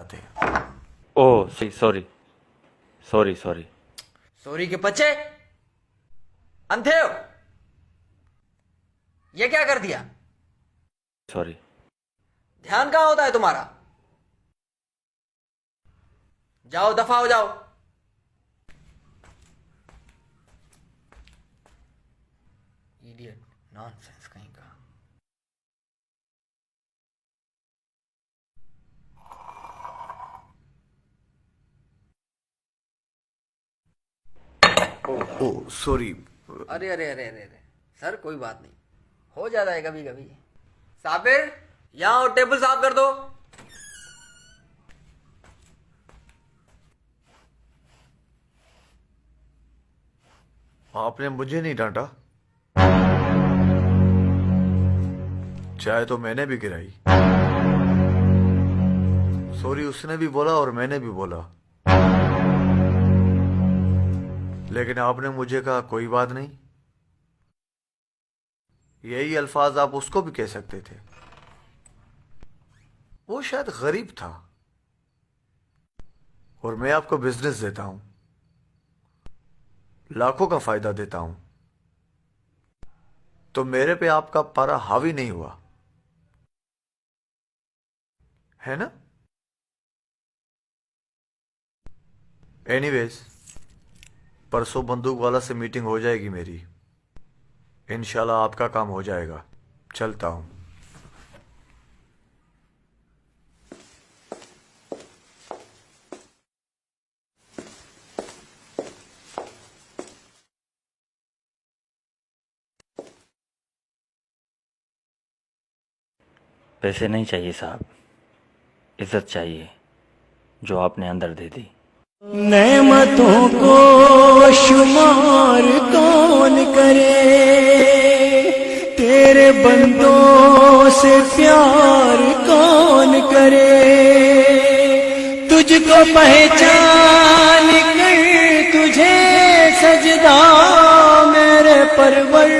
थे। Oh sorry sorry sorry. Sorry के बच्चे अंधे हो, ये क्या कर दिया? सॉरी। ध्यान कहां होता है तुम्हारा? जाओ दफा हो जाओ। इडियट, नॉनसेंस कहीं का। Oh sorry. अरे अरे अरे अरे अरे सर, कोई बात नहीं, हो जाता है कभी कभी। साबिर, यहां और टेबल साफ कर दो। आपने मुझे नहीं डांटा, चाय तो मैंने भी गिराई। सॉरी उसने भी बोला और मैंने भी बोला, लेकिन आपने मुझे कहा कोई बात नहीं। यही अल्फाज आप उसको भी कह सकते थे। वो शायद गरीब था और मैं आपको बिजनेस देता हूं, लाखों का फायदा देता हूं, तो मेरे पे आपका पारा हावी नहीं हुआ है ना? एनीवेज, परसों बंदूक वाला से मीटिंग हो जाएगी मेरी। इंशाल्लाह आपका काम हो जाएगा। चलता हूं। पैसे नहीं चाहिए साहब, इज्जत चाहिए जो आपने अंदर दे दी। नेमतों को शुमार कौन करे, तेरे बंदों से प्यार कौन करे। तुझको पहचान कर तुझे सजदा मेरे परवर